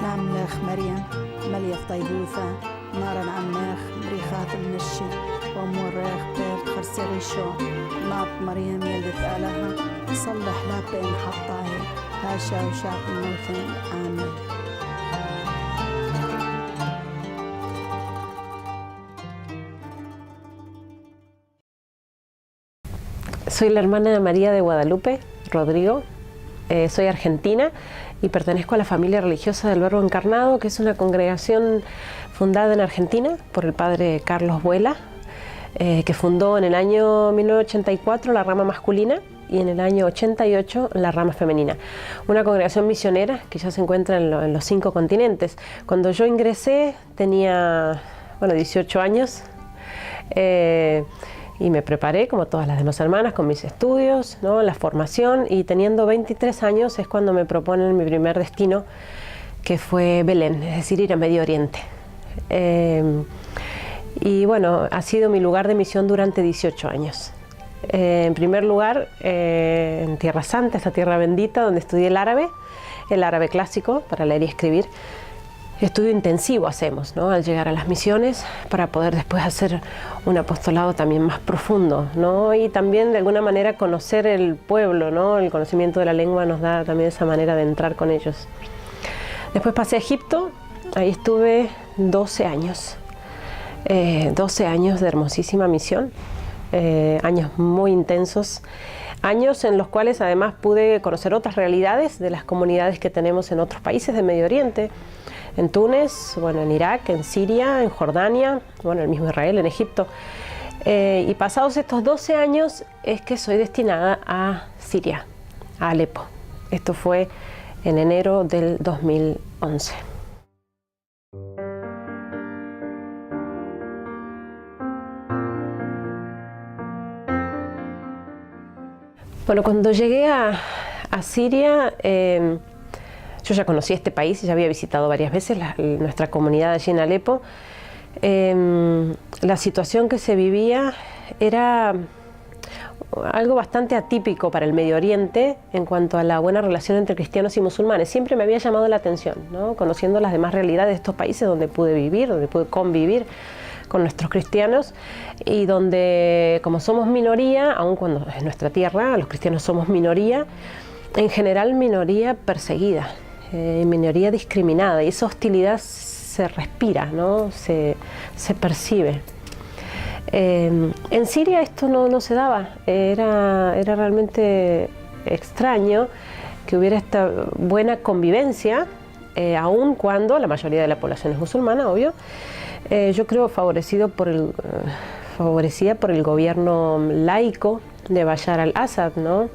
سلام لخ مريم مليا طيبوثة نارا عماخ بريخات المشي وموريخ بيرت خرسيغيشو ناط مريم يلدت آلها صلح لا بين حطاي هاشا وشاق الموتين آمين. Soy la hermana María de Guadalupe Rodrigo, soy argentina y pertenezco a la familia religiosa del Verbo Encarnado, que es una congregación fundada en Argentina por el padre Carlos Vuela, que fundó en el año 1984 la rama masculina y en el año 88 la rama femenina. Una congregación misionera que ya se encuentra en los 5 continentes. Cuando yo ingresé tenía 18 años. Y me preparé, como todas las demás hermanas, con mis estudios, ¿no? La formación, y teniendo 23 años es cuando me proponen mi primer destino, que fue Belén, es decir, ir a Medio Oriente. Y bueno, ha sido mi lugar de misión durante 18 años. En primer lugar, en Tierra Santa, esa tierra bendita, donde estudié el árabe clásico, para leer y escribir. Estudio intensivo hacemos, ¿no? Al llegar a las misiones, para poder después hacer un apostolado también más profundo, ¿no? Y también de alguna manera conocer el pueblo, ¿no? El conocimiento de la lengua nos da también esa manera de entrar con ellos. Después pasé a Egipto, ahí estuve 12 años. 12 años de hermosísima misión, años muy intensos, años en los cuales además pude conocer otras realidades de las comunidades que tenemos en otros países de Medio Oriente. En Túnez, en Irak, en Siria, en Jordania, el mismo Israel, en Egipto. Y pasados estos 12 años es que soy destinada a Siria, a Alepo. Esto fue en enero del 2011. Bueno, cuando llegué a Siria, yo ya conocí este país, ya había visitado varias veces nuestra comunidad allí en Alepo. La situación que se vivía era algo bastante atípico para el Medio Oriente en cuanto a la buena relación entre cristianos y musulmanes. Siempre me había llamado la atención, ¿no? Conociendo las demás realidades de estos países donde pude vivir, donde pude convivir con nuestros cristianos, y donde, como somos minoría, aun cuando es nuestra tierra, los cristianos somos minoría, en general minoría perseguida, minoría discriminada, y esa hostilidad se respira, ¿no? Se percibe. En Siria esto no se daba, era realmente extraño que hubiera esta buena convivencia, aun cuando la mayoría de la población es musulmana, obvio. Yo creo favorecida por el gobierno laico de Bashar al-Assad, ¿no?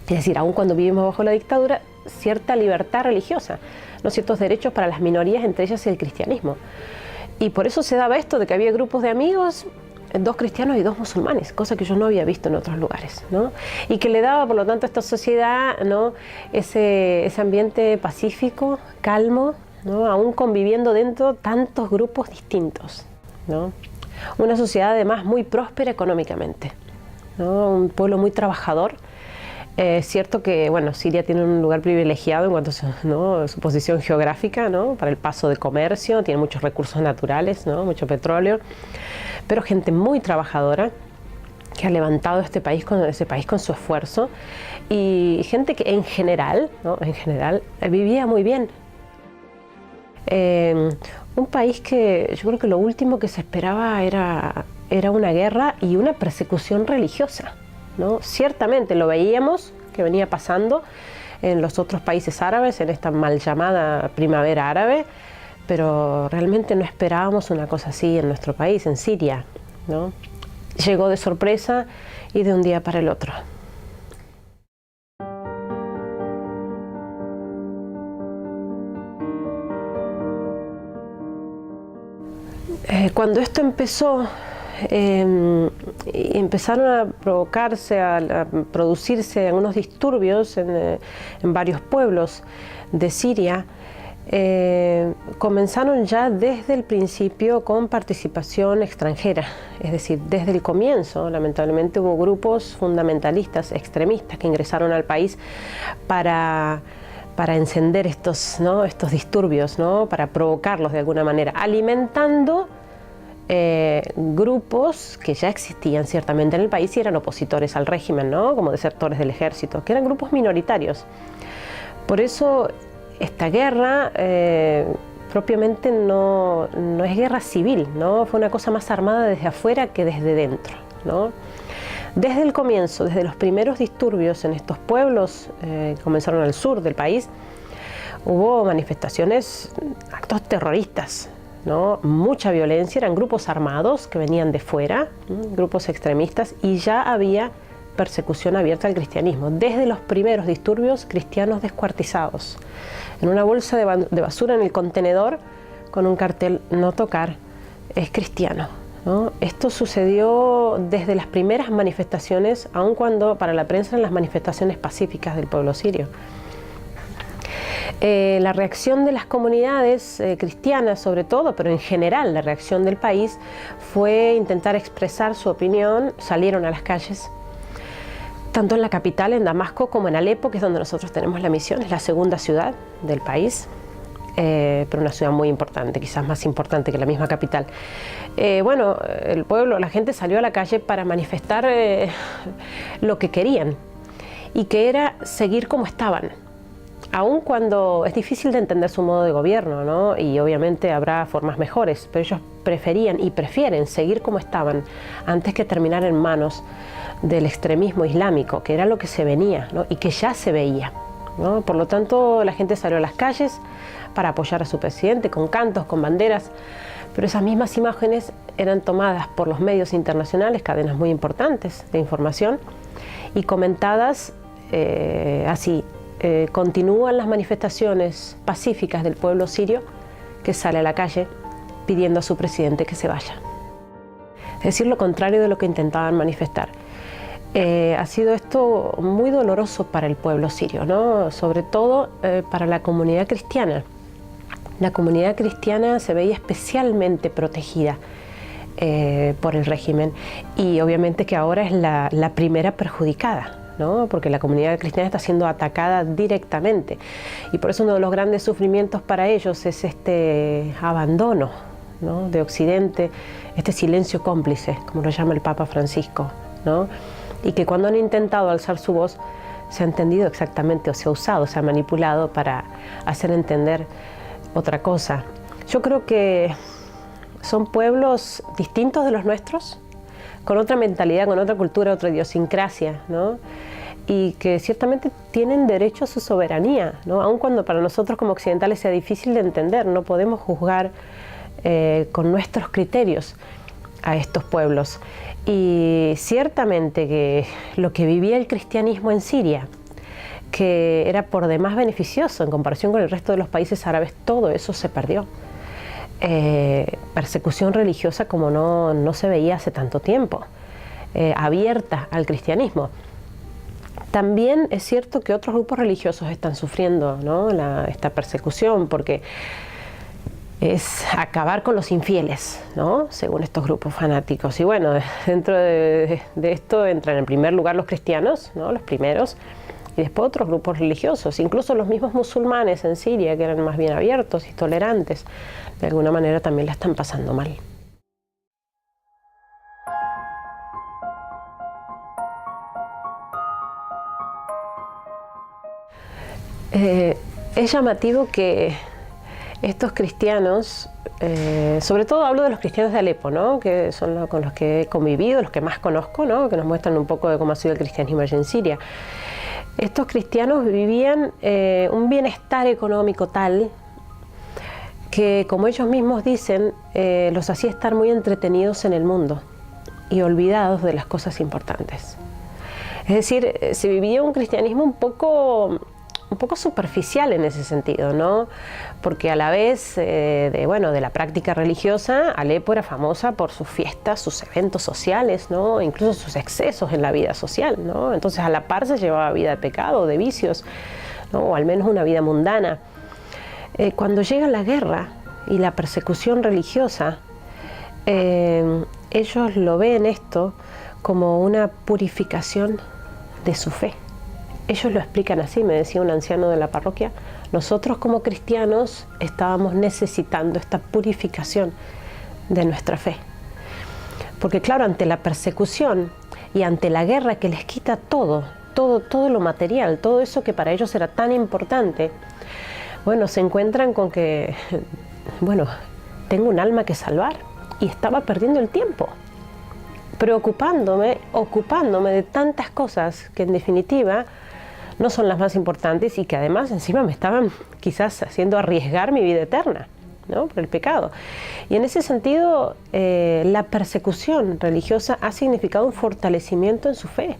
Es decir, aun cuando vivimos bajo la dictadura, cierta libertad religiosa, ¿no? Ciertos derechos para las minorías, entre ellas el cristianismo. Y por eso se daba esto de que había grupos de amigos, 2 cristianos y 2 musulmanes, cosa que yo no había visto en otros lugares, ¿no? Y que le daba, por lo tanto, a esta sociedad, ¿no? ese ambiente pacífico, calmo, ¿no? Aún conviviendo dentro tantos grupos distintos, ¿no? Una sociedad además muy próspera económicamente, ¿no? Un pueblo muy trabajador. Es cierto que Siria tiene un lugar privilegiado en cuanto a su posición geográfica, ¿no? Para el paso de comercio, tiene muchos recursos naturales, ¿no? Mucho petróleo, pero gente muy trabajadora que ha levantado ese país con su esfuerzo, y gente que en general vivía muy bien. Un país que yo creo que lo último que se esperaba era una guerra y una persecución religiosa, ¿no? Ciertamente lo veíamos que venía pasando en los otros países árabes, en esta mal llamada primavera árabe, pero realmente no esperábamos una cosa así en nuestro país, en Siria, ¿no? Llegó de sorpresa y de un día para el otro. Cuando esto empezó, empezaron a provocarse, a producirse algunos disturbios en varios pueblos de Siria. Comenzaron ya desde el principio con participación extranjera, es decir, desde el comienzo lamentablemente hubo grupos fundamentalistas, extremistas, que ingresaron al país para para encender estos, ¿no?, estos disturbios, ¿no?, para provocarlos de alguna manera, alimentando grupos que ya existían ciertamente en el país y eran opositores al régimen, ¿no?, como desertores del ejército, que eran grupos minoritarios. Por eso esta guerra propiamente no es guerra civil, ¿no? Fue una cosa más armada desde afuera que desde dentro, ¿no? Desde el comienzo, desde los primeros disturbios en estos pueblos que comenzaron al sur del país, hubo manifestaciones, actos terroristas, ¿no? Mucha violencia, eran grupos armados que venían de fuera, grupos extremistas, y ya había persecución abierta al cristianismo. Desde los primeros disturbios, cristianos descuartizados, en una bolsa de basura en el contenedor, con un cartel: no tocar, es cristiano, ¿no? Esto sucedió desde las primeras manifestaciones, aun cuando para la prensa eran las manifestaciones pacíficas del pueblo sirio. La reacción de las comunidades cristianas sobre todo, pero en general la reacción del país, fue intentar expresar su opinión. Salieron a las calles, tanto en la capital, en Damasco, como en Alepo, que es donde nosotros tenemos la misión. Es la segunda ciudad del país, pero una ciudad muy importante, quizás más importante que la misma capital. Bueno, el pueblo, la gente salió a la calle para manifestar lo que querían, y que era seguir como estaban. Aun cuando es difícil de entender su modo de gobierno, ¿no?, y obviamente habrá formas mejores, pero ellos preferían y prefieren seguir como estaban antes que terminar en manos del extremismo islámico, que era lo que se venía, ¿no?, y que ya se veía, ¿no? Por lo tanto, la gente salió a las calles para apoyar a su presidente, con cantos, con banderas, pero esas mismas imágenes eran tomadas por los medios internacionales, cadenas muy importantes de información, y comentadas así: continúan las manifestaciones pacíficas del pueblo sirio, que sale a la calle pidiendo a su presidente que se vaya. Es decir, lo contrario de lo que intentaban manifestar. Ha sido esto muy doloroso para el pueblo sirio, ¿no?, sobre todo para la comunidad cristiana. La comunidad cristiana se veía especialmente protegida por el régimen, y obviamente que ahora es la primera perjudicada, ¿no?, porque la comunidad cristiana está siendo atacada directamente, y por eso uno de los grandes sufrimientos para ellos es este abandono, ¿no?, de Occidente, este silencio cómplice, como lo llama el Papa Francisco, ¿no?, y que cuando han intentado alzar su voz se ha entendido exactamente, o se ha usado, se ha manipulado para hacer entender otra cosa. Yo creo que son pueblos distintos de los nuestros, con otra mentalidad, con otra cultura, otra idiosincrasia, ¿no?, y que ciertamente tienen derecho a su soberanía, ¿no?, aun cuando para nosotros como occidentales sea difícil de entender. No podemos juzgar con nuestros criterios a estos pueblos. Y ciertamente que lo que vivía el cristianismo en Siria, que era por demás beneficioso en comparación con el resto de los países árabes, todo eso se perdió. Persecución religiosa como no se veía hace tanto tiempo, abierta al cristianismo. También es cierto que otros grupos religiosos están sufriendo, ¿no?, esta persecución, porque es acabar con los infieles, ¿no?, según estos grupos fanáticos. Y bueno, dentro de esto entran en primer lugar los cristianos, ¿no?, los primeros, y después otros grupos religiosos, incluso los mismos musulmanes en Siria, que eran más bien abiertos y tolerantes, de alguna manera también la están pasando mal. Es llamativo que estos cristianos, sobre todo hablo de los cristianos de Alepo, ¿no?, que son con los que he convivido, los que más conozco, ¿no?, que nos muestran un poco de cómo ha sido el cristianismo allí en Siria. Estos cristianos vivían un bienestar económico tal que, como ellos mismos dicen, los hacía estar muy entretenidos en el mundo y olvidados de las cosas importantes. Es decir, se vivía un cristianismo un poco superficial en ese sentido, ¿no?, porque a la vez de la práctica religiosa, Alepo era famosa por sus fiestas, sus eventos sociales, ¿no?, incluso sus excesos en la vida social, ¿no? Entonces a la par se llevaba vida de pecado, de vicios, ¿no?, o al menos una vida mundana. Cuando llega la guerra y la persecución religiosa, ellos lo ven esto como una purificación de su fe. Ellos lo explican así, me decía un anciano de la parroquia: nosotros como cristianos estábamos necesitando esta purificación de nuestra fe. Porque claro, ante la persecución y ante la guerra que les quita todo lo material, todo eso que para ellos era tan importante, bueno, se encuentran con que, bueno, tengo un alma que salvar y estaba perdiendo el tiempo, preocupándome, ocupándome de tantas cosas que en definitiva no son las más importantes y que además encima me estaban quizás haciendo arriesgar mi vida eterna, ¿no? Por el pecado. Y en ese sentido, la persecución religiosa ha significado un fortalecimiento en su fe.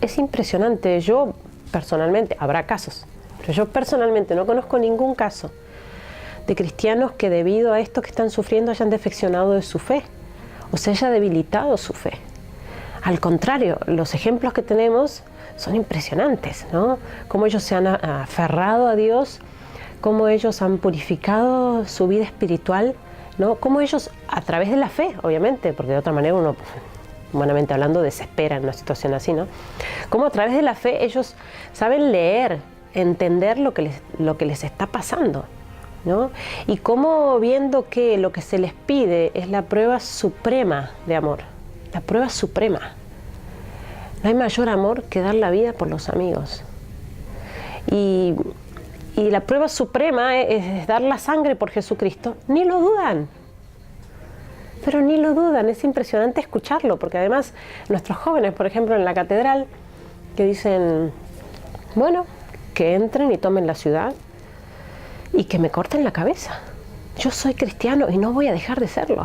Es impresionante. Yo personalmente, habrá casos, pero yo personalmente no conozco ningún caso de cristianos que debido a esto que están sufriendo hayan defeccionado de su fe o se haya debilitado su fe. Al contrario, los ejemplos que tenemos son impresionantes, ¿no? Cómo ellos se han aferrado a Dios, cómo ellos han purificado su vida espiritual, ¿no? Cómo ellos, a través de la fe, obviamente, porque de otra manera uno, humanamente hablando, desespera en una situación así, ¿no? Cómo a través de la fe ellos saben leer, entender lo que les está pasando, ¿no? Y cómo viendo que lo que se les pide es la prueba suprema de amor, la prueba suprema. No hay mayor amor que dar la vida por los amigos. Y la prueba suprema es dar la sangre por Jesucristo. Ni lo dudan. Pero ni lo dudan. Es impresionante escucharlo, porque además nuestros jóvenes, por ejemplo, en la catedral, que dicen, bueno, que entren y tomen la ciudad y que me corten la cabeza. Yo soy cristiano y no voy a dejar de serlo.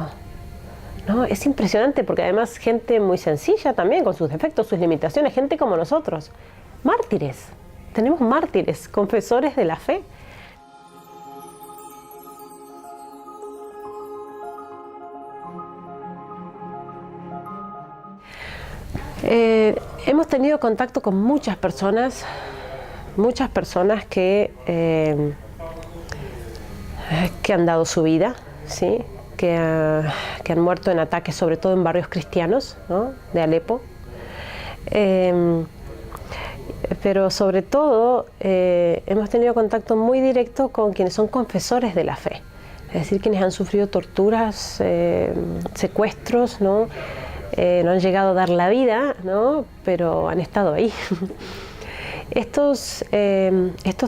¿No? Es impresionante porque además gente muy sencilla también, con sus defectos, sus limitaciones, gente como nosotros, mártires, tenemos mártires, confesores de la fe. Hemos tenido contacto con muchas personas que han dado su vida, ¿sí? Que han muerto en ataques, sobre todo en barrios cristianos, ¿no? De Alepo. Pero sobre todo hemos tenido contacto muy directo con quienes son confesores de la fe, es decir, quienes han sufrido torturas, secuestros, ¿no? No han llegado a dar la vida, ¿no? Pero han estado ahí. Estos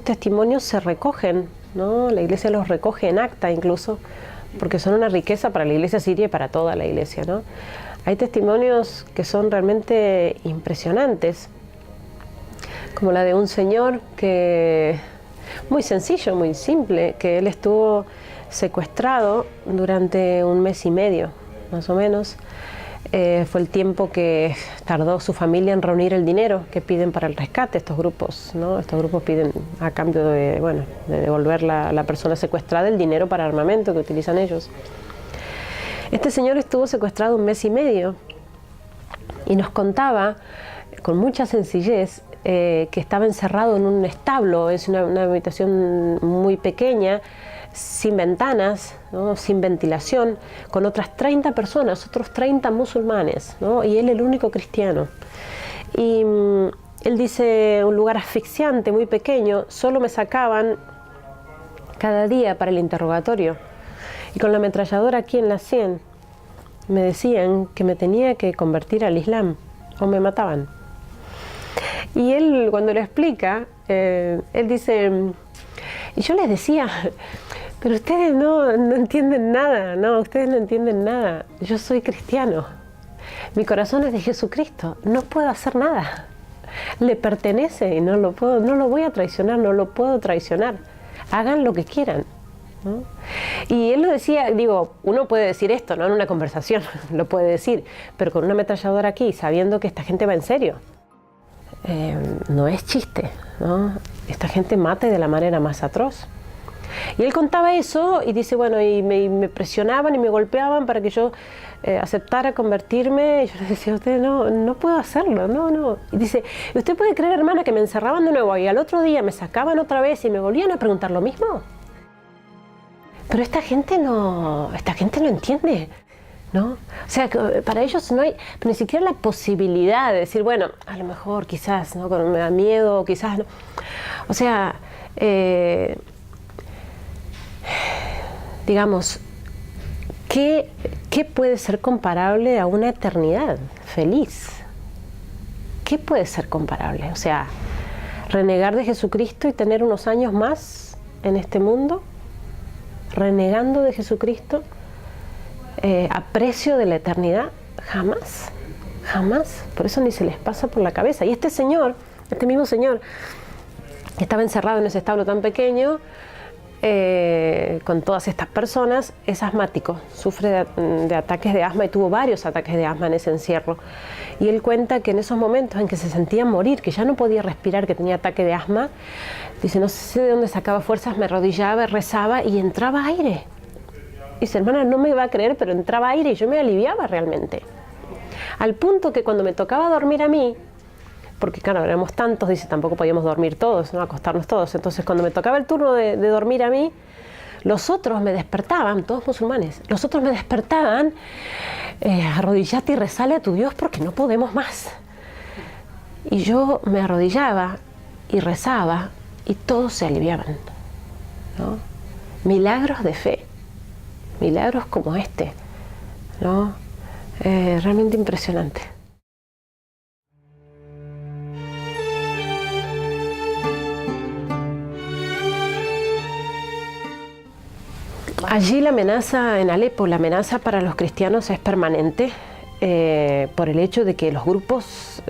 testimonios se recogen, ¿no? La Iglesia los recoge en acta incluso, porque son una riqueza para la Iglesia siria y para toda la Iglesia, ¿no? Hay testimonios que son realmente impresionantes, como la de un señor que, muy sencillo, muy simple, que él estuvo secuestrado durante 1 mes y medio, más o menos. Fue el tiempo que tardó su familia en reunir el dinero que piden para el rescate, estos grupos, ¿no? Estos grupos piden a cambio de, bueno, de devolver la persona secuestrada el dinero para armamento que utilizan ellos. Este señor estuvo secuestrado 1 mes y medio y nos contaba con mucha sencillez que estaba encerrado en un establo, es una habitación muy pequeña, sin ventanas, ¿no? Sin ventilación, con otras 30 personas, otros 30 musulmanes, ¿no? Y él el único cristiano. Y él dice, un lugar asfixiante, muy pequeño, solo me sacaban cada día para el interrogatorio. Y con la ametralladora aquí en la sien me decían que me tenía que convertir al Islam o me mataban. Y él, cuando lo explica, él dice, y yo les decía, pero ustedes no entienden nada, no, ustedes no entienden nada. Yo soy cristiano, mi corazón es de Jesucristo, no puedo hacer nada. Le pertenece y no lo voy a traicionar, no lo puedo traicionar. Hagan lo que quieran, ¿no? Y él lo decía, digo, uno puede decir esto, ¿no? En una conversación, lo puede decir, pero con una ametralladora aquí, sabiendo que esta gente va en serio. No es chiste, ¿no? Esta gente mata de la manera más atroz. Y él contaba eso y dice, bueno, y me presionaban y me golpeaban para que yo aceptara convertirme. Y yo le decía, usted no puedo hacerlo, no. Y dice, ¿usted puede creer, hermana, que me encerraban de nuevo y al otro día me sacaban otra vez y me volvían a preguntar lo mismo? Pero esta gente no entiende, ¿no? O sea, para ellos no hay ni siquiera la posibilidad de decir, bueno, a lo mejor, quizás, ¿no? Me da miedo, quizás, ¿no? O sea, digamos, ¿qué puede ser comparable a una eternidad feliz? ¿Qué puede ser comparable? O sea, renegar de Jesucristo y tener unos años más en este mundo, renegando de Jesucristo, a precio de la eternidad, jamás, jamás. Por eso ni se les pasa por la cabeza. Y este señor, este mismo señor, que estaba encerrado en ese establo tan pequeño, con todas estas personas, es asmático, sufre de ataques de asma y tuvo varios ataques de asma en ese encierro. Y él cuenta que en esos momentos en que se sentía morir, que ya no podía respirar, que tenía ataque de asma, dice, no sé de dónde sacaba fuerzas, me arrodillaba, rezaba y entraba aire. Dice, hermana, no me va a creer, pero entraba aire y yo me aliviaba realmente. Al punto que cuando me tocaba dormir a mí, porque claro, éramos tantos, dice, tampoco podíamos dormir todos, ¿no? Acostarnos todos. Entonces, cuando me tocaba el turno de dormir a mí, los otros me despertaban, todos musulmanes, los otros me despertaban, arrodillate y rezale a tu Dios porque no podemos más. Y yo me arrodillaba y rezaba y todos se aliviaban, ¿no? Milagros de fe, milagros como este, ¿no? Realmente impresionante. Allí la amenaza en Alepo, la amenaza para los cristianos es permanente por el hecho de que los grupos,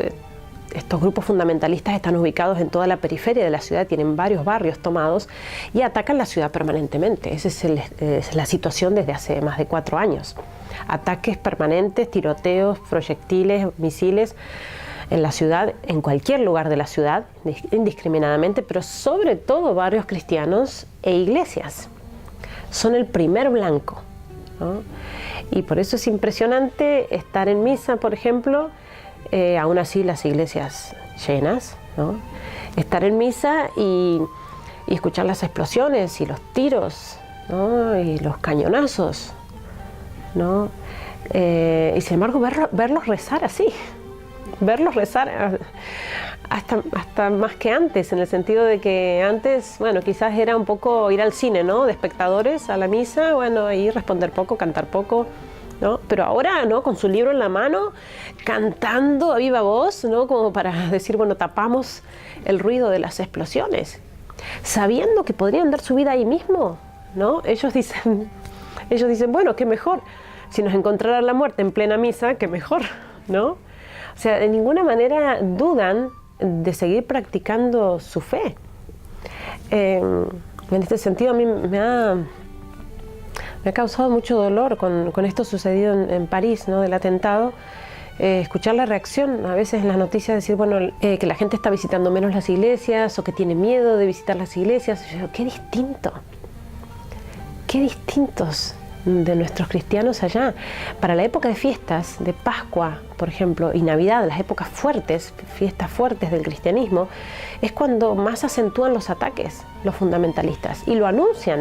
estos grupos fundamentalistas están ubicados en toda la periferia de la ciudad, tienen varios barrios tomados y atacan la ciudad permanentemente. Esa es la situación desde hace más de 4 años. Ataques permanentes, tiroteos, proyectiles, misiles en la ciudad, en cualquier lugar de la ciudad, indiscriminadamente, pero sobre todo barrios cristianos e iglesias. Son el primer blanco, ¿no? Y por eso es impresionante estar en misa, por ejemplo, aún así las iglesias llenas, ¿no? Estar en misa y escuchar las explosiones y los tiros, ¿no? Y los cañonazos, ¿no? Y sin embargo verlos rezar así, verlos rezar hasta más que antes, en el sentido de que antes, bueno, quizás era un poco ir al cine, ¿no? De espectadores a la misa, bueno, ahí responder poco, cantar poco, ¿no? Pero ahora, ¿no? Con su libro en la mano, cantando a viva voz, ¿no? Como para decir, bueno, tapamos el ruido de las explosiones, sabiendo que podrían dar su vida ahí mismo, ¿no? Ellos dicen, bueno, qué mejor, si nos encontrara la muerte en plena misa, qué mejor, ¿no? O sea, de ninguna manera dudan de seguir practicando su fe. En este sentido, a mí me ha causado mucho dolor con esto sucedido en París, ¿no? Del atentado. Escuchar la reacción, a veces en las noticias decir, bueno, que la gente está visitando menos las iglesias o que tiene miedo de visitar las iglesias. Yo digo, qué distintos de nuestros cristianos allá. Para la época de fiestas, de Pascua, por ejemplo, y Navidad, las épocas fuertes, fiestas fuertes del cristianismo, es cuando más acentúan los ataques, los fundamentalistas, y lo anuncian,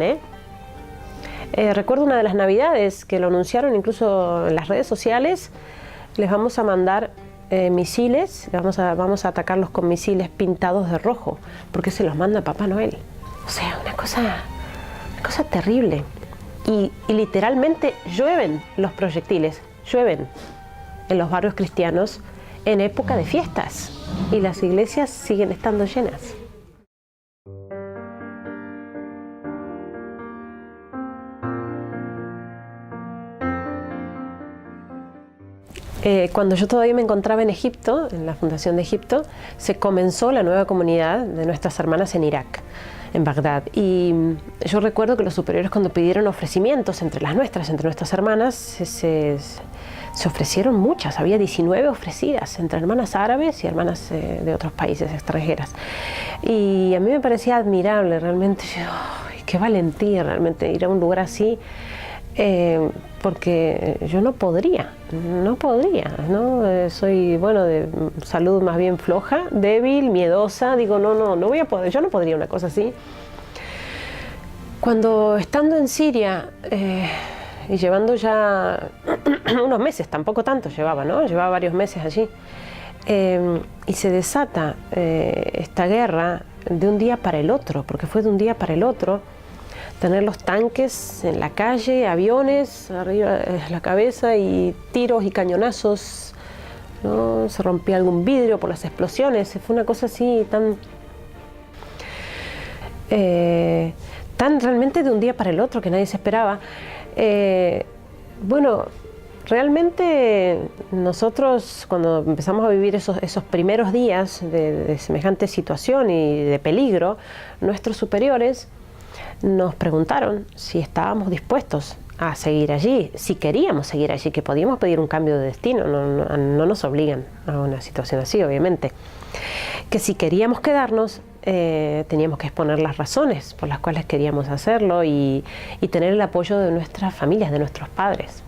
recuerdo una de las Navidades que lo anunciaron incluso en las redes sociales, les vamos a mandar misiles, vamos a atacarlos con misiles pintados de rojo, porque se los manda Papá Noel. O sea, una cosa terrible. Y literalmente llueven los proyectiles, llueven en los barrios cristianos en época de fiestas y las iglesias siguen estando llenas. Cuando yo todavía me encontraba en Egipto, en la Fundación de Egipto, se comenzó la nueva comunidad de nuestras hermanas en Irak, en Bagdad. Y yo recuerdo que los superiores, cuando pidieron ofrecimientos entre nuestras hermanas, se ofrecieron muchas, había 19 ofrecidas entre hermanas árabes y hermanas de otros países extranjeras. Y a mí me parecía admirable realmente, qué valentía realmente ir a un lugar así, porque yo no podría, ¿no? Soy, bueno, de salud más bien floja, débil, miedosa, digo, no voy a poder, yo no podría una cosa así. Cuando estando en Siria y llevando ya unos meses, tampoco tanto llevaba, ¿no? Llevaba varios meses allí, y se desata esta guerra de un día para el otro, porque fue de un día para el otro. Tener los tanques en la calle, aviones arriba de la cabeza y tiros y cañonazos, ¿no? Se rompía algún vidrio por las explosiones. Fue una cosa así tan realmente de un día para el otro que nadie se esperaba. Bueno, realmente nosotros cuando empezamos a vivir esos primeros días de semejante situación y de peligro, nuestros superiores nos preguntaron si estábamos dispuestos a seguir allí, si queríamos seguir allí, que podíamos pedir un cambio de destino, no nos obligan a una situación así, obviamente. Que si queríamos quedarnos, teníamos que exponer las razones por las cuales queríamos hacerlo y tener el apoyo de nuestras familias, de nuestros padres.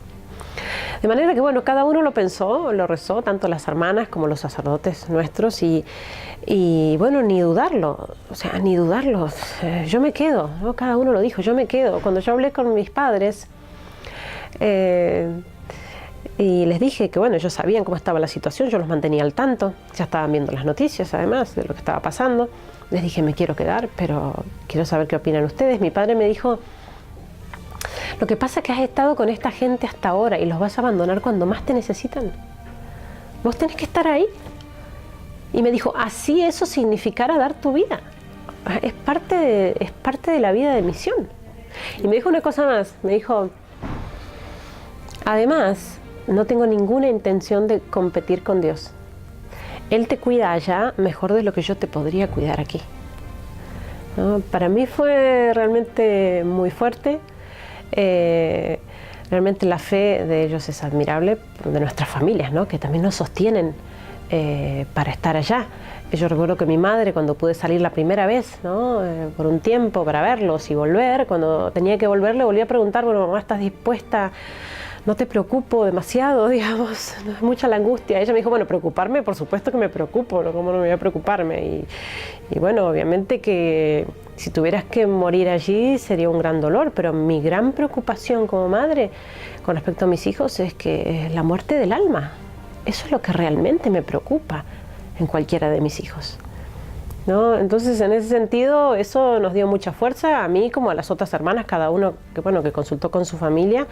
De manera que, bueno, cada uno lo pensó, lo rezó, tanto las hermanas como los sacerdotes nuestros, y bueno, ni dudarlo, o sea, ni dudarlo, yo me quedo, ¿no? Cada uno lo dijo, yo me quedo. Cuando yo hablé con mis padres, y les dije que, bueno, ellos sabían cómo estaba la situación, yo los mantenía al tanto, ya estaban viendo las noticias, además, de lo que estaba pasando. Les dije, me quiero quedar, pero quiero saber qué opinan ustedes. Mi padre me dijo, lo que pasa es que has estado con esta gente hasta ahora y los vas a abandonar cuando más te necesitan. Vos tenés que estar ahí. Y me dijo, así eso significara dar tu vida. Es parte de la vida de misión. Y me dijo una cosa más, me dijo, además, no tengo ninguna intención de competir con Dios. Él te cuida allá mejor de lo que yo te podría cuidar aquí. ¿No? Para mí fue realmente muy fuerte. Realmente la fe de ellos es admirable, de nuestras familias, ¿no? Que también nos sostienen para estar allá. Yo recuerdo que mi madre, cuando pude salir la primera vez, ¿no? Por un tiempo para verlos y volver, cuando tenía que volver le volví a preguntar, bueno, mamá, ¿estás dispuesta? No te preocupo demasiado, digamos, no es mucha la angustia. Ella me dijo, bueno, preocuparme, por supuesto que me preocupo, ¿no? ¿Cómo no me voy a preocuparme? Y bueno, obviamente que si tuvieras que morir allí sería un gran dolor, pero mi gran preocupación como madre con respecto a mis hijos es que es la muerte del alma. Eso es lo que realmente me preocupa en cualquiera de mis hijos, ¿no? Entonces, en ese sentido, eso nos dio mucha fuerza a mí como a las otras hermanas, cada uno que consultó con su familia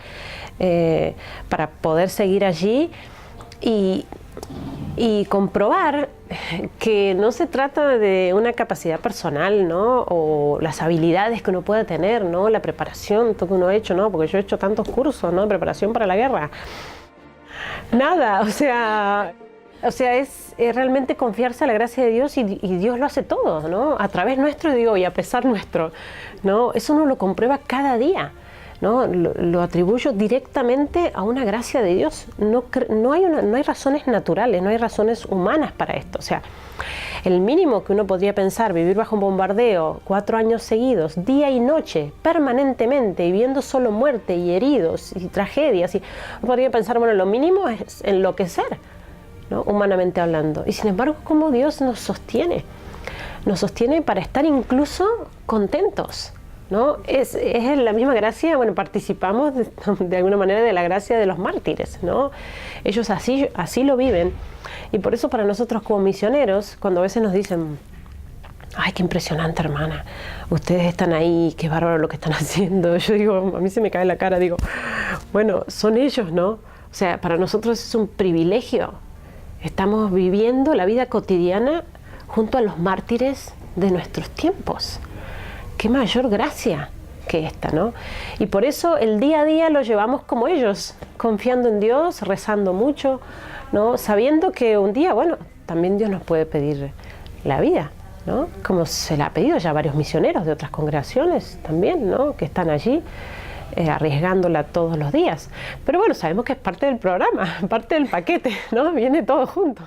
para poder seguir allí y comprobar que no se trata de una capacidad personal, ¿no? O las habilidades que uno pueda tener, ¿no? La preparación, todo que uno ha hecho, ¿no? Porque yo he hecho tantos cursos, ¿no? Preparación para la guerra. Nada, o sea, es realmente confiarse a la gracia de Dios y Dios lo hace todo, ¿no? A través nuestro, digo, y a pesar nuestro, ¿no? Eso uno lo comprueba cada día, ¿no? Lo atribuyo directamente a una gracia de Dios. No hay razones naturales, no hay razones humanas para esto. O sea, el mínimo que uno podría pensar, vivir bajo un bombardeo 4 años seguidos, día y noche, permanentemente, y viendo solo muerte y heridos y tragedias, y uno podría pensar, bueno, lo mínimo es enloquecer, ¿no? Humanamente hablando. Y sin embargo, ¿cómo Dios nos sostiene? Nos sostiene para estar incluso contentos, ¿no? Es la misma gracia, bueno, participamos de alguna manera de la gracia de los mártires, ¿no? Ellos así lo viven. Y por eso para nosotros como misioneros, cuando a veces nos dicen, ay, qué impresionante, hermana, ustedes están ahí, qué bárbaro lo que están haciendo, yo digo, a mí se me cae la cara, digo, bueno, son ellos, ¿no? O sea, para nosotros es un privilegio. Estamos viviendo la vida cotidiana junto a los mártires de nuestros tiempos. Qué mayor gracia que esta, ¿no? Y por eso el día a día lo llevamos como ellos, confiando en Dios, rezando mucho, ¿no? Sabiendo que un día, bueno, también Dios nos puede pedir la vida, ¿no? Como se la ha pedido ya varios misioneros de otras congregaciones también, ¿no? Que están allí arriesgándola todos los días. Pero bueno, sabemos que es parte del programa, parte del paquete, ¿no? Viene todo junto.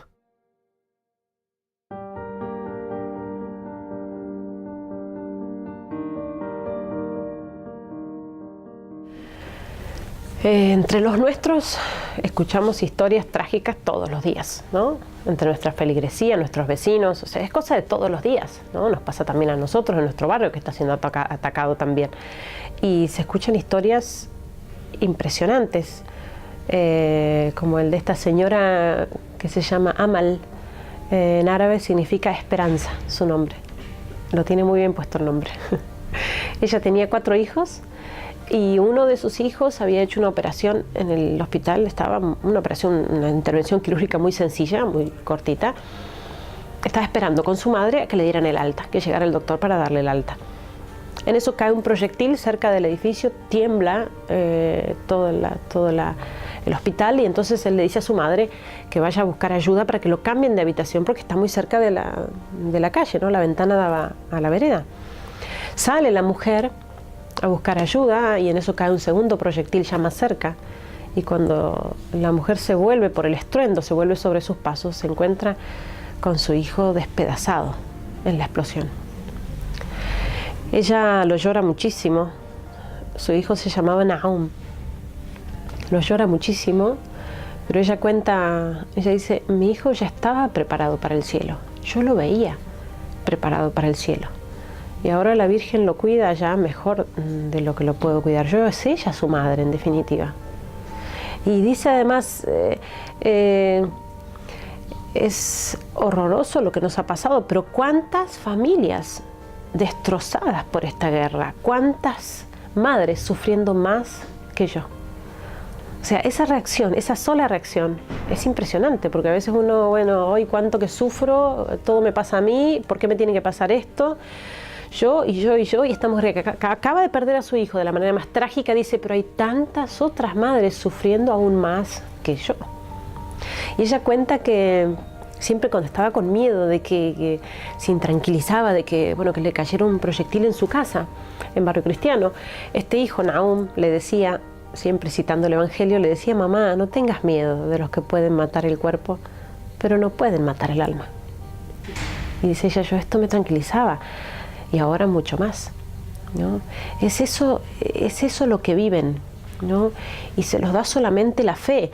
Entre los nuestros escuchamos historias trágicas todos los días, ¿no? Entre nuestra feligresía, nuestros vecinos, o sea, es cosa de todos los días, ¿no? Nos pasa también a nosotros en nuestro barrio que está siendo atacado también. Y se escuchan historias impresionantes, como el de esta señora que se llama Amal, en árabe significa esperanza, su nombre. lo tiene muy bien puesto el nombre. Ella tenía 4 hijos y uno de sus hijos había hecho una operación en el hospital, estaba una intervención quirúrgica muy sencilla, muy cortita. Estaba esperando con su madre a que le dieran el alta, que llegara el doctor para darle el alta. En eso cae un proyectil cerca del edificio, tiembla todo el hospital, y entonces él le dice a su madre que vaya a buscar ayuda para que lo cambien de habitación porque está muy cerca de la calle, ¿no? La ventana daba a la vereda. Sale la mujer a buscar ayuda y en eso cae un segundo proyectil ya más cerca, y cuando la mujer se vuelve por el estruendo, se vuelve sobre sus pasos, se encuentra con su hijo despedazado en la explosión. Ella lo llora muchísimo. Su hijo se llamaba Nahum. Lo llora muchísimo, pero ella dice, mi hijo ya estaba preparado para el cielo. Yo lo veía preparado para el cielo. Y ahora la Virgen lo cuida ya mejor de lo que lo puedo cuidar yo. Es ella su madre, en definitiva. Y dice además, es horroroso lo que nos ha pasado, pero ¿cuántas familias destrozadas por esta guerra? ¿Cuántas madres sufriendo más que yo? O sea, esa reacción, esa sola reacción es impresionante, porque a veces uno, bueno, hoy cuánto que sufro, todo me pasa a mí, ¿por qué me tiene que pasar esto? Yo, y estamos, acaba de perder a su hijo de la manera más trágica, dice, pero hay tantas otras madres sufriendo aún más que yo. Y ella cuenta que siempre cuando estaba con miedo de que se intranquilizaba de que, bueno, que le cayera un proyectil en su casa, en Barrio Cristiano, este hijo, Nahum, le decía, siempre citando el Evangelio, le decía, mamá, no tengas miedo de los que pueden matar el cuerpo, pero no pueden matar el alma. Y dice ella, yo esto me tranquilizaba, y ahora mucho más, ¿no? Es eso lo que viven, ¿no? Y se los da solamente la fe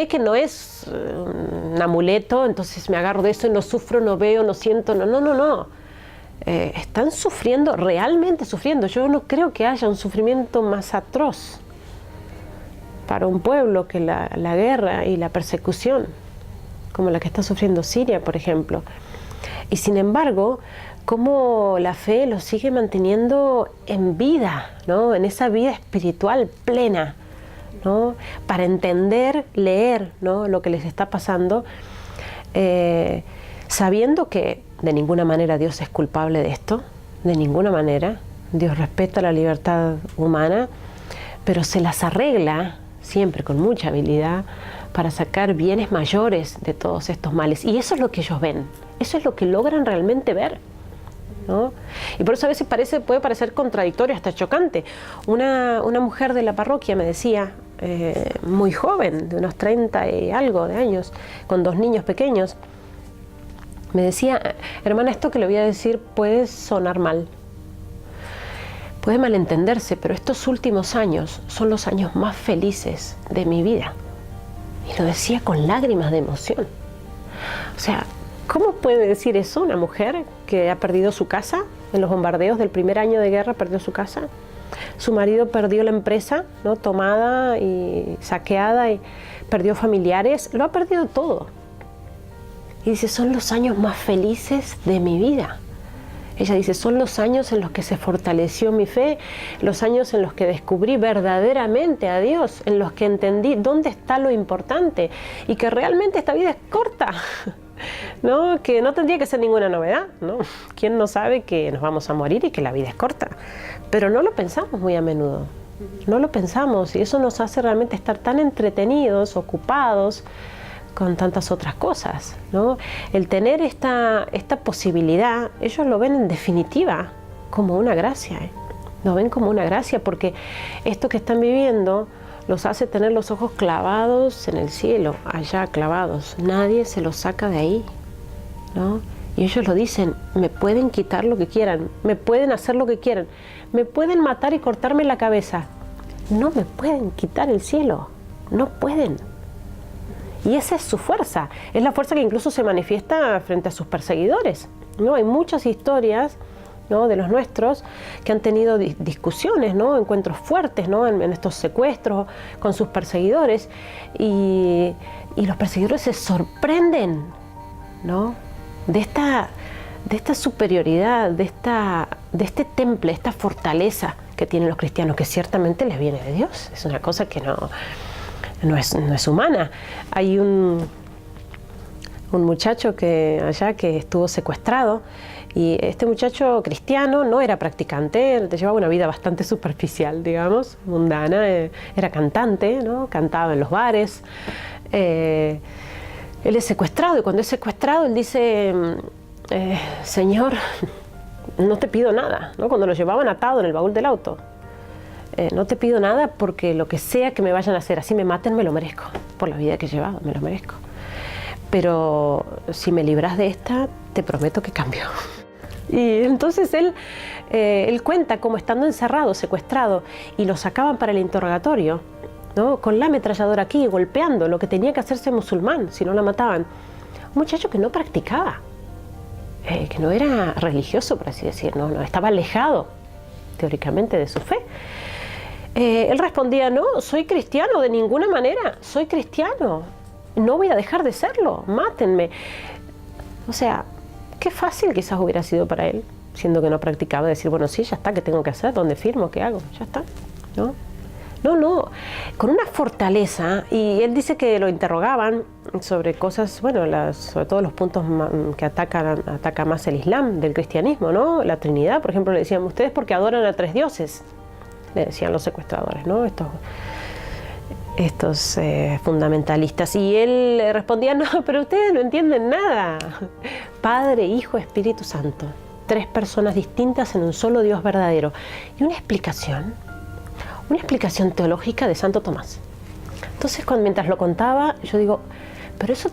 que no es un amuleto, entonces me agarro de eso y no sufro, no veo, no siento, no. Están sufriendo, realmente sufriendo. Yo no creo que haya un sufrimiento más atroz para un pueblo que la guerra y la persecución, como la que está sufriendo Siria, por ejemplo. Y sin embargo, cómo la fe los sigue manteniendo en vida, ¿no? En esa vida espiritual plena, ¿no? Para entender, leer, ¿no? Lo que les está pasando, sabiendo que de ninguna manera Dios es culpable de esto, de ninguna manera. Dios respeta la libertad humana, pero se las arregla siempre con mucha habilidad para sacar bienes mayores de todos estos males. Y eso es lo que ellos ven, eso es lo que logran realmente ver, ¿no? Y por eso a veces puede parecer contradictorio, hasta chocante. Una mujer de la parroquia me decía, muy joven, de unos 30 y algo de años, con 2 niños pequeños, me decía, hermana, esto que le voy a decir puede sonar mal, puede malentenderse, pero estos últimos años son los años más felices de mi vida. Y lo decía con lágrimas de emoción. O sea, ¿cómo puede decir eso una mujer que ha perdido su casa en los bombardeos del primer año de guerra? Perdió su casa, su marido perdió la empresa, ¿no? Tomada y saqueada, y perdió familiares, lo ha perdido todo. Y dice, son los años más felices de mi vida. Ella dice, son los años en los que se fortaleció mi fe, los años en los que descubrí verdaderamente a Dios, en los que entendí dónde está lo importante y que realmente esta vida es corta, ¿no? Que no tendría que ser ninguna novedad, ¿no? ¿Quién no sabe que nos vamos a morir y que la vida es corta? Pero no lo pensamos muy a menudo, no lo pensamos, y eso nos hace realmente estar tan entretenidos, ocupados con tantas otras cosas, ¿no? El tener esta posibilidad, ellos lo ven en definitiva como una gracia, ¿eh? Lo ven como una gracia, porque esto que están viviendo los hace tener los ojos clavados en el cielo, allá clavados. Nadie se los saca de ahí, ¿no? Y ellos lo dicen, me pueden quitar lo que quieran, me pueden hacer lo que quieran, me pueden matar y cortarme la cabeza. No me pueden quitar el cielo, no pueden. Y esa es su fuerza, es la fuerza que incluso se manifiesta frente a sus perseguidores, ¿no? Hay muchas historias, ¿no?, de los nuestros que han tenido discusiones, ¿no?, encuentros fuertes, ¿no?, en estos secuestros con sus perseguidores, y los perseguidores se sorprenden, ¿no?, de esta superioridad, de este temple, esta fortaleza que tienen los cristianos, que ciertamente les viene de Dios. Es una cosa que no es humana. Hay un muchacho que estuvo secuestrado, y este muchacho cristiano no era practicante, llevaba una vida bastante superficial, digamos, mundana, era cantante, ¿no? Cantaba en los bares. Él es secuestrado, y cuando es secuestrado él dice, Señor, no te pido nada, ¿no? Cuando lo llevaban atado en el baúl del auto. No te pido nada porque lo que sea que me vayan a hacer, así me maten, me lo merezco. Por la vida que he llevado, me lo merezco. Pero si me libras de esta, te prometo que cambio. Y entonces él cuenta cómo estando encerrado, secuestrado, y lo sacaban para el interrogatorio, ¿no? Con la ametralladora aquí, golpeando, lo que tenía que hacerse musulmán, si no la mataban. Un muchacho que no practicaba, que no era religioso, por así decirlo, no, estaba alejado teóricamente de su fe. Él respondía, no, soy cristiano, de ninguna manera, soy cristiano, no voy a dejar de serlo, mátenme. O sea, qué fácil quizás hubiera sido para él, siendo que no practicaba, decir, bueno, sí, ya está, ¿qué tengo que hacer? ¿Dónde firmo? ¿Qué hago? Ya está, ¿no? No, con una fortaleza, y él dice que lo interrogaban sobre cosas, bueno, sobre todo los puntos que ataca más el Islam del cristianismo, ¿no? La Trinidad, por ejemplo, le decían, ustedes porque adoran a 3 dioses, le decían los secuestradores, ¿no? Estos fundamentalistas. Y él respondía, no, pero ustedes no entienden nada. Padre, Hijo, Espíritu Santo. 3 personas distintas en un solo Dios verdadero. Y una explicación teológica de Santo Tomás. Entonces, mientras lo contaba, yo digo, pero eso,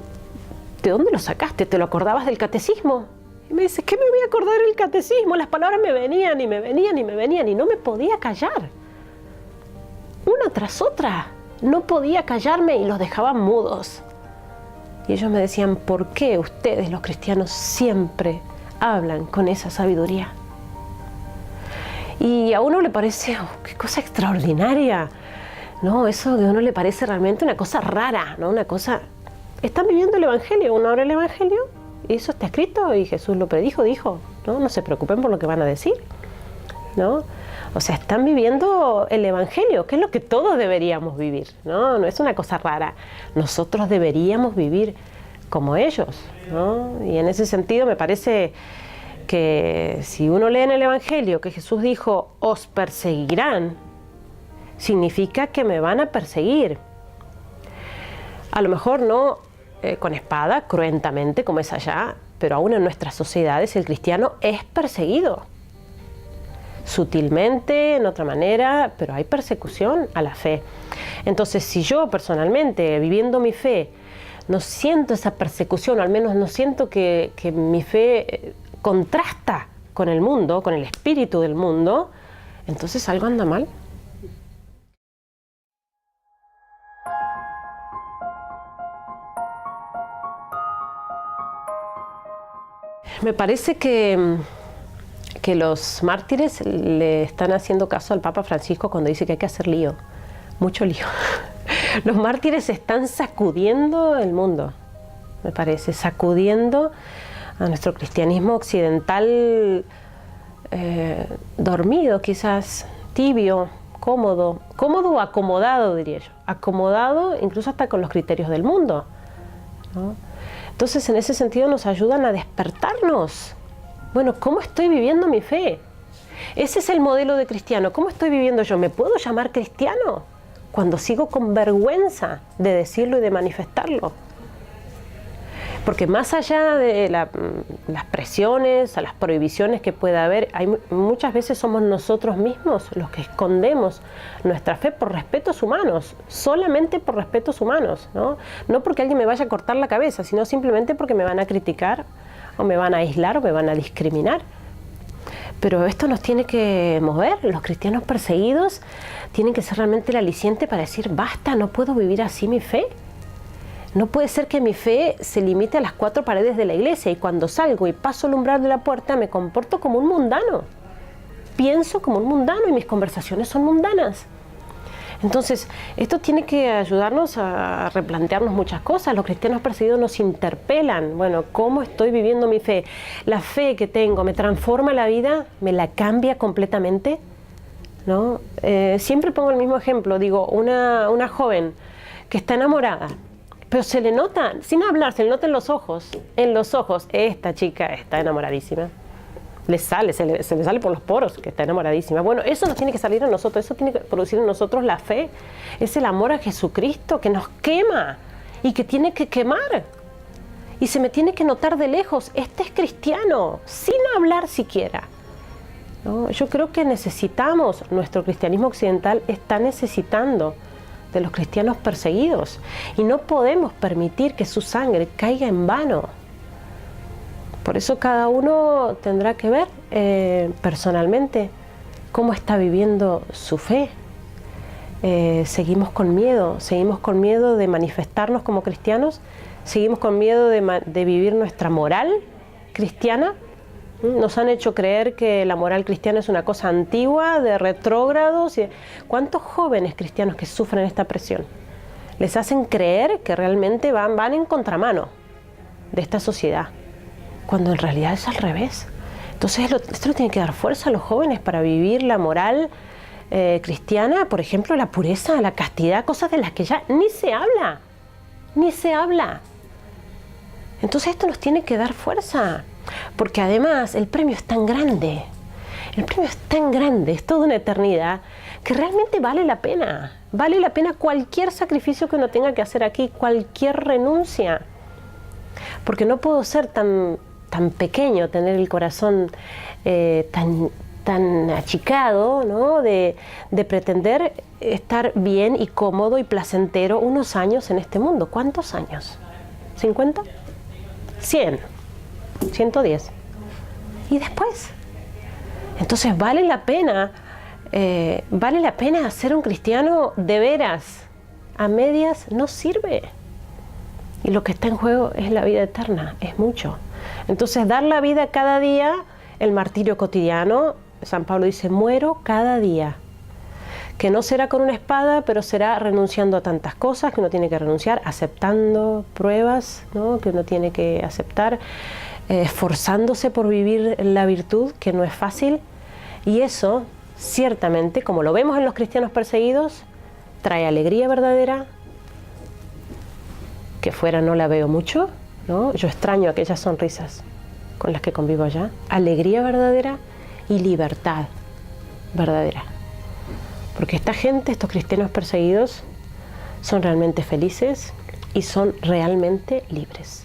¿de dónde lo sacaste? ¿Te lo acordabas del catecismo? Y me dice, ¿qué me voy a acordar del catecismo? Las palabras me venían y me venían y me venían y no me podía callar. Una tras otra. No podía callarme y los dejaban mudos. Y ellos me decían, ¿por qué ustedes, los cristianos, siempre hablan con esa sabiduría? Y a uno le parece, oh, qué cosa extraordinaria, ¿no? Eso de uno le parece realmente una cosa rara, ¿no? Una cosa... Están viviendo el Evangelio, uno abre el Evangelio y eso está escrito y Jesús lo predijo, dijo, ¿no? No se preocupen por lo que van a decir, ¿no? O sea, están viviendo el Evangelio, que es lo que todos deberíamos vivir, ¿no? No es una cosa rara. Nosotros deberíamos vivir como ellos, ¿no? Y en ese sentido me parece que si uno lee en el Evangelio que Jesús dijo, os perseguirán, significa que me van a perseguir. A lo mejor no con espada, cruentamente, como es allá, pero aún en nuestras sociedades el cristiano es perseguido. Sutilmente, en otra manera, pero hay persecución a la fe. Entonces, si yo personalmente, viviendo mi fe, no siento esa persecución, o al menos no siento que mi fe contrasta con el mundo, con el espíritu del mundo, entonces algo anda mal. Me parece que los mártires le están haciendo caso al Papa Francisco cuando dice que hay que hacer lío, mucho lío. Los mártires están sacudiendo el mundo, me parece, sacudiendo a nuestro cristianismo occidental dormido, quizás tibio, cómodo o acomodado, diría yo, acomodado incluso hasta con los criterios del mundo, ¿no? Entonces, en ese sentido nos ayudan a despertarnos. Bueno, ¿cómo estoy viviendo mi fe? Ese es el modelo de cristiano. ¿Cómo estoy viviendo yo? ¿Me puedo llamar cristiano cuando sigo con vergüenza de decirlo y de manifestarlo? Porque más allá de las presiones, a las prohibiciones que pueda haber, muchas veces somos nosotros mismos los que escondemos nuestra fe por respetos humanos, solamente por respetos humanos, ¿no? No porque alguien me vaya a cortar la cabeza, sino simplemente porque me van a criticar, o me van a aislar, o me van a discriminar. Pero esto nos tiene que mover. Los cristianos perseguidos tienen que ser realmente el aliciente para decir, basta, no puedo vivir así mi fe. No puede ser que mi fe se limite a las 4 paredes de la iglesia y cuando salgo y paso el umbral de la puerta me comporto como un mundano. Pienso como un mundano y mis conversaciones son mundanas. Entonces, esto tiene que ayudarnos a replantearnos muchas cosas. Los cristianos perseguidos nos interpelan. Bueno, ¿cómo estoy viviendo mi fe? ¿La fe que tengo me transforma la vida? ¿Me la cambia completamente? ¿No? Siempre pongo el mismo ejemplo. Digo, una joven que está enamorada, pero se le nota, sin hablar, se le nota en los ojos. En los ojos, esta chica está enamoradísima. Se le sale por los poros que está enamoradísima. Bueno, eso nos tiene que salir a nosotros, eso tiene que producir en nosotros la fe. Es el amor a Jesucristo que nos quema y que tiene que quemar. Y se me tiene que notar de lejos, este es cristiano, sin hablar siquiera. ¿No? Yo creo que necesitamos, nuestro cristianismo occidental está necesitando de los cristianos perseguidos. Y no podemos permitir que su sangre caiga en vano. Por eso cada uno tendrá que ver personalmente cómo está viviendo su fe. Seguimos con miedo de manifestarnos como cristianos, seguimos con miedo de vivir nuestra moral cristiana. Nos han hecho creer que la moral cristiana es una cosa antigua, de retrógrados. ¿Cuántos jóvenes cristianos que sufren esta presión? Les hacen creer que realmente van en contramano de esta sociedad, cuando en realidad es al revés. Entonces esto le tiene que dar fuerza a los jóvenes para vivir la moral cristiana, por ejemplo, la pureza, la castidad, cosas de las que ya ni se habla. Entonces esto nos tiene que dar fuerza, porque además el premio es tan grande, es toda una eternidad, que realmente vale la pena cualquier sacrificio que uno tenga que hacer aquí, cualquier renuncia, porque no puedo ser tan pequeño, tener el corazón tan achicado, ¿no? de pretender estar bien y cómodo y placentero unos años en este mundo. ¿Cuántos años? ¿50? 100, 110. ¿Y después? Entonces vale la pena ser un cristiano de veras. A medias no sirve. Y lo que está en juego es la vida eterna, es mucho. Entonces dar la vida cada día, el martirio cotidiano, San Pablo dice, muero cada día. Que no será con una espada, pero será renunciando a tantas cosas que uno tiene que renunciar, aceptando pruebas, ¿no? Que uno tiene que aceptar, esforzándose por vivir la virtud, que no es fácil. Y eso, ciertamente, como lo vemos en los cristianos perseguidos, trae alegría verdadera, que fuera no la veo mucho, ¿no? Yo extraño aquellas sonrisas con las que convivo allá. Alegría verdadera y libertad verdadera. Porque esta gente, estos cristianos perseguidos, son realmente felices y son realmente libres.